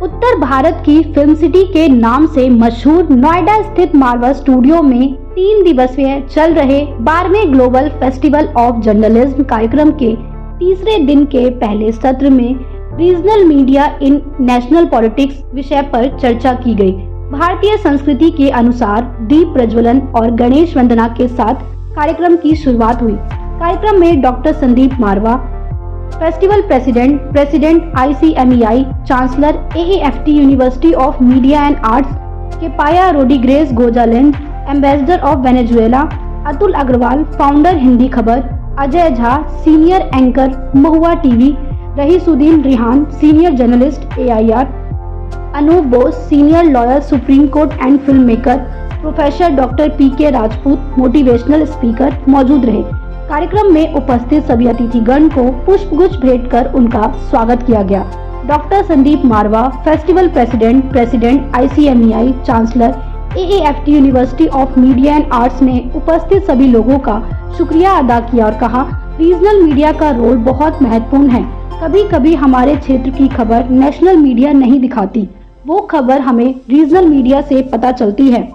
उत्तर भारत की film city के नाम से मशहूर नोएडा स्थित मारवा स्टूडियो में 3 दिवसीय चल रहे 12वें ग्लोबल फेस्टिवल ऑफ जर्नलिज्म कार्यक्रम के तीसरे दिन के पहले सत्र में रीजनल मीडिया इन नेशनल पॉलिटिक्स विषय पर चर्चा की गई। भारतीय संस्कृति के अनुसार दीप प्रज्वलन और गणेश वंदना के साथ कार्यक्रम की शुरुआत हुई। कार्यक्रम में doctor Sandeep Marwah, festival president ICMEI, chancellor AAFT university of media and arts Capaya Rodriguez Gonzalez, ambassador of Venezuela Atul Agarwal, founder Hindi Khabar Ajay Jha, senior anchor Mahua TV Rahisuddin Rihan, senior journalist AIR Anup Bose, senior lawyer Supreme Court and film maker professor doctor PK Rajput, motivational speaker मौजूद रहे। कार्यक्रम में उपस्थित सभी अतिथिगण को पुष्पगुच्छ भेंट कर उनका स्वागत किया गया। Doctor Sandeep Marwah, festival president ICMEI, chancellor AAFT university of media and arts ने उपस्थित सभी लोगों का शुक्रिया अदा किया और कहा, रीजनल मीडिया का रोल बहुत महत्वपूर्ण है। कभी कभी हमारे क्षेत्र की खबर नेशनल मीडिया नहीं दिखाती, वो खबर हमें रीजनल मीडिया से पता चलती है।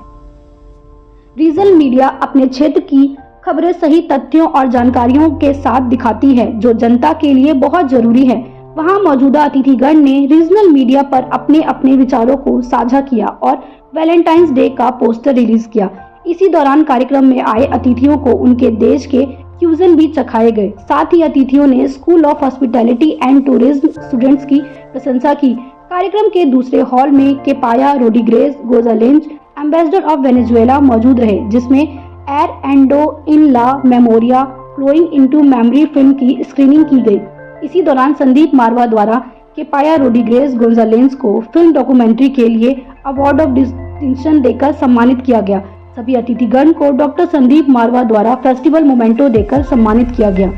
रीजनल मीडिया अपने क्षेत्र की खबरें सही तथ्यों और जानकारियों के साथ दिखाती है, जो जनता के लिए बहुत जरूरी है। वहां मौजूदा अतिथिगण ने रीजनल मीडिया पर अपने अपने विचारों को साझा किया और वैलेंटाइंस डे का पोस्टर रिलीज किया। इसी दौरान कार्यक्रम में आए अतिथियों को उनके देश के क्यूजिन भी चखाए गए। साथ ही अतिथियों ने school of hospitality and tourism students की प्रशंसा की। कार्यक्रम के दूसरे हॉल में Capaya Rodriguez Gonzalez, ambassador of Venezuela मौजूद रहे, जिसमें एर एंडो इन ला मेमोरिया फ्लोइंग इनटू मेमोरी फिल्म की स्क्रीनिंग की गई। इसी दौरान संदीप मारवा द्वारा केपाया रोड्रिगेज गोंजालेज को फिल्म डॉक्यूमेंट्री के लिए अवार्ड ऑफ डिस्टिंक्शन देकर सम्मानित किया गया। सभी अतिथिगण को डॉक्टर संदीप मारवा द्वारा फेस्टिवल मोमेंटो देकर सम्मानित किया गया।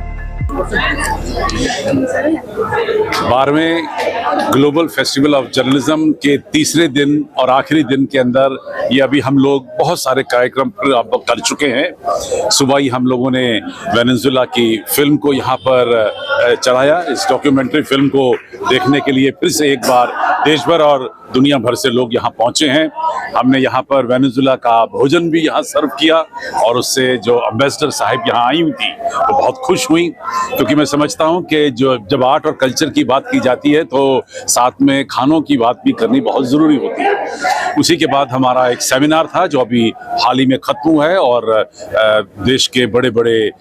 12वें ग्लोबल फेस्टिवल ऑफ जर्नलिज्म के तीसरे दिन और आखिरी दिन के अंदर ये अभी हम लोग बहुत सारे कार्यक्रम कर चुके हैं। सुबह ही हम लोगों ने वेनेजुएला की फिल्म को यहाँ पर चढ़ाया। इस डॉक्यूमेंट्री फिल्म को देखने के लिए फिर से एक बार देश भर और दुनिया भर से लोग यहाँ पहुँचे हैं। हमने यहाँ पर वेनेजुएला का भोजन भी यहाँ सर्व किया और उससे जो एम्बेसडर साहिब यहाँ आई हुई थी वो बहुत खुश हुई, क्योंकि मैं समझता हूँ कि जब आर्ट और कल्चर की बात की जाती है तो साथ में खानों की बात भी करनी बहुत ज़रूरी होती है। उसी के बाद हमारा एक सेमिनार था जो अभी हाल ही में ख़त्म हुआ है और देश के बड़े बड़े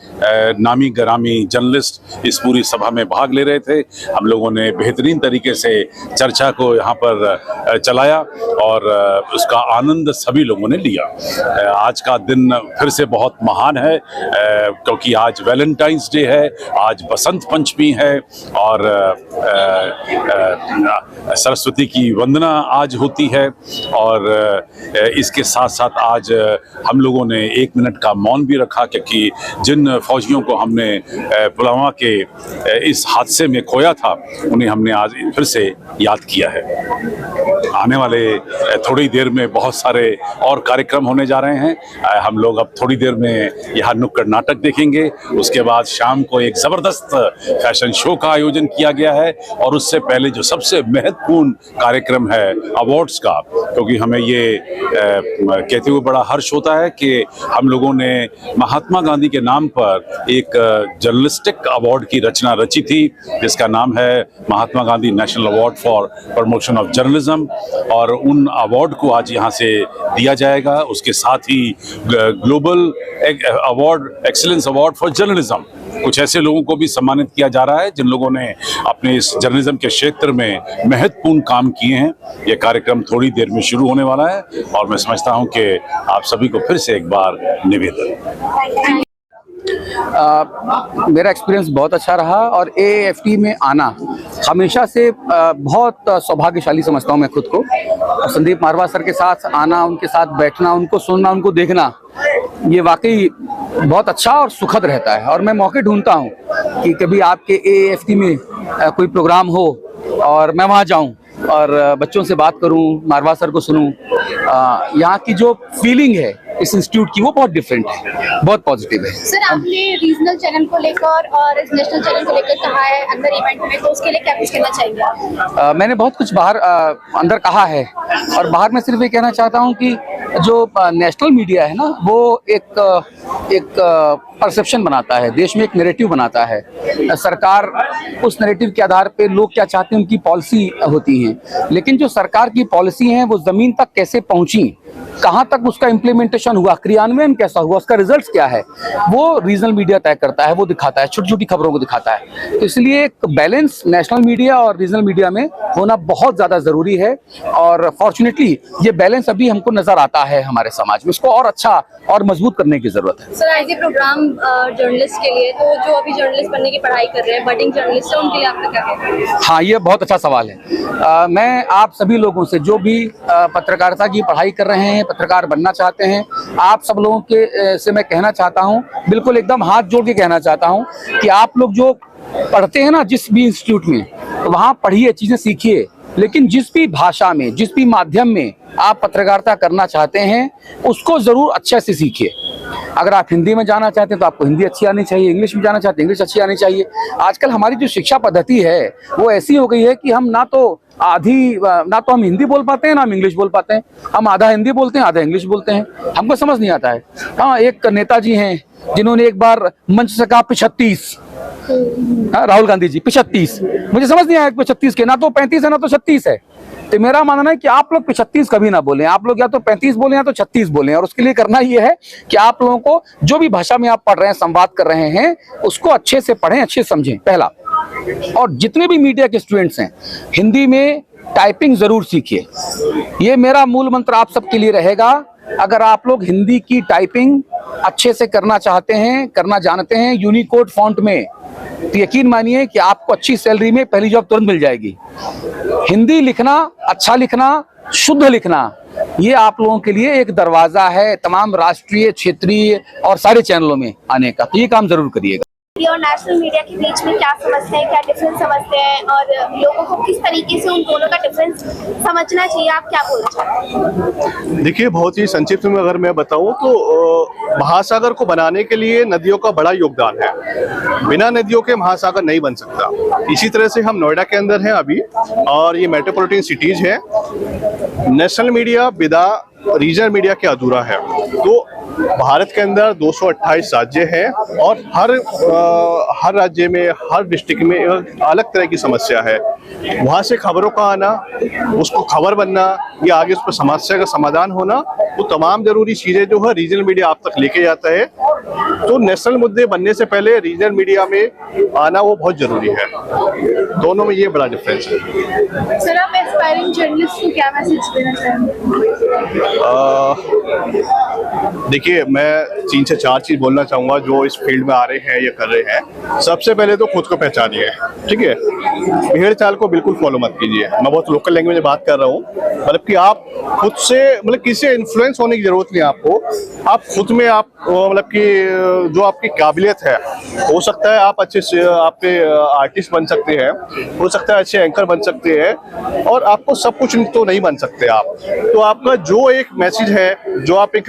नामी गरामी जर्नलिस्ट इस पूरी सभा में भाग ले रहे थे। हम लोगों ने बेहतरीन तरीके से चर्चा को यहाँ पर चलाया और उसका आनंद सभी लोगों ने लिया। आज का दिन फिर से बहुत महान है, क्योंकि आज वैलेंटाइंस डे है, आज बसंत पंचमी है और सरस्वती की वंदना आज होती है। और इसके साथ साथ आज हम लोगों ने 1 मिनट का मौन भी रखा, क्योंकि जिन फौजियों को हमने पुलवामा के इस हादसे में खोया था उन्हें हमने आज फिर से याद किया है। आने वाले थोड़ी देर में बहुत सारे और कार्यक्रम होने जा रहे हैं। हम लोग अब थोड़ी देर में यहाँ नुक्कड़ नाटक देखेंगे। उसके बाद शाम को एक ज़बरदस्त फैशन शो का आयोजन किया गया है और उससे पहले जो सबसे महत्वपूर्ण कार्यक्रम है अवार्ड्स का, क्योंकि हमें ये कहते हुए बड़ा हर्ष होता है कि हम लोगों ने महात्मा गांधी के नाम पर एक जर्नलिस्टिक अवार्ड की रचना रची थी, जिसका नाम है Mahatma Gandhi national award for promotion of journalism, और उन अवार्ड को आज यहाँ से दिया जाएगा। उसके साथ ही global award, excellence award for journalism, कुछ ऐसे लोगों को भी सम्मानित किया जा रहा है जिन लोगों ने अपने इस जर्नलिज्म के क्षेत्र में महत्वपूर्ण काम किए हैं। ये कार्यक्रम थोड़ी देर में शुरू होने वाला है और मैं समझता हूं कि आप सभी को फिर से एक बार निवेदन। मेरा एक्सपीरियंस बहुत अच्छा रहा और AAFT में आना हमेशा से बहुत सौभाग्यशाली समझता हूँ मैं खुद को। और संदीप मारवा सर के साथ आना, उनके साथ बैठना, उनको सुनना, उनको देखना, ये वाकई बहुत अच्छा और सुखद रहता है। और मैं मौके ढूंढता हूँ कि कभी आपके AAFT में कोई प्रोग्राम हो और मैं वहाँ जाऊँ और बच्चों से बात करूँ, मारवा सर को सुनूँ। यहाँ की जो फीलिंग है इस इंस्टीट्यूट की वो बहुत डिफरेंट है, बहुत पॉजिटिव है। सर, आपने रीजनल चैनल को लेकर और नेशनल चैनल को लेकर कहा है अंदर इवेंट में, तो उसके लिए क्या कुछ कहना चाहेंगे आप? मैंने बहुत कुछ बाहर अंदर कहा है, और बाहर में सिर्फ ये कहना चाहता हूँ कि जो नेशनल मीडिया है ना, वो एक परसेप्शन बनाता है, देश में एक नैरेटिव बनाता है। सरकार उस नैरेटिव के आधार पे लोग क्या चाहते हैं उनकी पॉलिसी होती है, लेकिन जो सरकार की पॉलिसी है वो जमीन तक कैसे पहुंची, कहां तक उसका इम्प्लीमेंटेशन हुआ, क्रियान्वयन कैसा हुआ, उसका रिजल्ट्स क्या है, वो रीजनल मीडिया तय करता है, वो दिखाता है, छोटी छोटी खबरों को दिखाता है। तो इसलिए एक बैलेंस नेशनल मीडिया और रीजनल मीडिया में होना बहुत ज्यादा जरूरी है, और फॉर्चुनेटली ये बैलेंस अभी हमको नजर आता है हमारे समाज में। इसको और अच्छा और मजबूत करने की जरूरत है। Sir, as a programme journalist के लिए, तो जो अभी जर्नलिस्ट बनने की पढ़ाई कर रहे हैं, बडिंग जर्नलिस्ट है, उनके लिए आपका क्या कहना है? हाँ, ये बहुत अच्छा सवाल है। मैं आप सभी लोगों से, जो भी पत्रकारिता की पढ़ाई कर रहे हैं, पत्रकार बनना चाहते हैं, आप सब लोगों के से मैं कहना चाहता हूँ, बिल्कुल एकदम हाथ जोड़ के कहना चाहता हूँ कि आप लोग जो पढ़ते हैं ना जिस भी इंस्टीट्यूट में, वहाँ पढ़िए, चीजें सीखिए, लेकिन जिस भी भाषा में, जिस भी माध्यम में आप पत्रकारिता करना चाहते हैं उसको जरूर अच्छे से सीखिए। अगर आप हिंदी में जाना चाहते हैं तो आपको हिंदी अच्छी आनी चाहिए, इंग्लिश में जाना चाहते हैं इंग्लिश अच्छी आनी चाहिए। आजकल हमारी जो शिक्षा पद्धति है वो ऐसी हो गई है कि हम ना तो हम हिंदी बोल पाते हैं ना हम इंग्लिश बोल पाते हैं, हम आधा हिंदी बोलते हैं आधा इंग्लिश बोलते हैं, हमको समझ नहीं आता है। हाँ, एक नेताजी हैं जिन्होंने एक बार मंच से कहा 35, राहुल गांधी जी 35, मुझे समझ नहीं आया 35 के, ना तो 35 है ना तो 36 है। तो मेरा मानना है कि आप लोग 35 कभी ना बोलें, आप लोग या तो 35 बोलें या तो 36 बोलें, और उसके लिए करना ये है कि आप लोगों को जो भी भाषा में आप पढ़ रहे हैं, संवाद कर रहे हैं, उसको अच्छे से पढ़ें, अच्छे से समझें, पहला। और जितने भी मीडिया के स्टूडेंट्स हैं, हिंदी में टाइपिंग जरूर सीखिए, ये मेरा मूल मंत्र आप सबके लिए रहेगा। अगर आप लोग हिंदी की टाइपिंग अच्छे से करना चाहते हैं, करना जानते हैं यूनिकोड फॉन्ट में, तो यकीन मानिए कि आपको अच्छी सैलरी में पहली जॉब तुरंत मिल जाएगी। हिंदी लिखना, अच्छा लिखना, शुद्ध लिखना, ये आप लोगों के लिए एक दरवाजा है तमाम राष्ट्रीय, क्षेत्रीय और सारे चैनलों में आने का, तो ये काम जरूर करिएगा। और नेशनल मीडिया के बीच में क्या समझते हैं, क्या डिफरेंस समझते हैं, और लोगों को किस तरीके से उन दोनों का डिफरेंस समझना चाहिए, आप क्या बोलना चाहते हैं? देखिए, बहुत ही संक्षिप्त में अगर मैं बताऊं तो महासागर को बनाने के लिए नदियों का बड़ा योगदान है। बिना नदियों के महासागर नहीं बन सकता। इसी तरह से हम नोएडा के अंदर हैं अभी, और ये मेट्रोपॉलिटन सिटीज है। नेशनल मीडिया बिना रीजनल मीडिया के अधूरा है। तो भारत के अंदर 228 राज्य हैं, और हर राज्य में, हर डिस्ट्रिक्ट में अलग तरह की समस्या है। वहाँ से खबरों का आना, उसको खबर बनना, या आगे उस पर समस्या का समाधान होना, वो तमाम जरूरी चीजें जो है रीजनल मीडिया आप तक लेके जाता है। तो नेशनल मुद्दे बनने से पहले रीजनल मीडिया में आना वो बहुत जरूरी है। दोनों में ये बड़ा डिफरेंस है। सर, आप एस्पायरिंग जर्नलिस्ट को क्या मैसेज देना चाहेंगे? देखिए, मैं 3 से 4 चीज बोलना चाहूंगा जो इस फील्ड में आ रहे हैं या कर रहे हैं। सबसे पहले तो खुद को पहचानिए, ठीक है। भेड़ चाल को बिल्कुल फॉलो मत कीजिए। मैं बहुत लोकल लैंग्वेज में बात कर रहा हूँ, मतलब कि आप खुद से, मतलब किसी से इन्फ्लुएंस होने की जरूरत नहीं आपको। आप खुद में आप मतलब कि जो आपकी काबिलियत है, हो सकता है आप अच्छे से आपके आर्टिस्ट बन सकते हैं, हो सकता है अच्छे एंकर बन सकते हैं, और आपको सब कुछ तो नहीं बन सकते आप। तो आपका जो एक मैसेज है, जो आप एक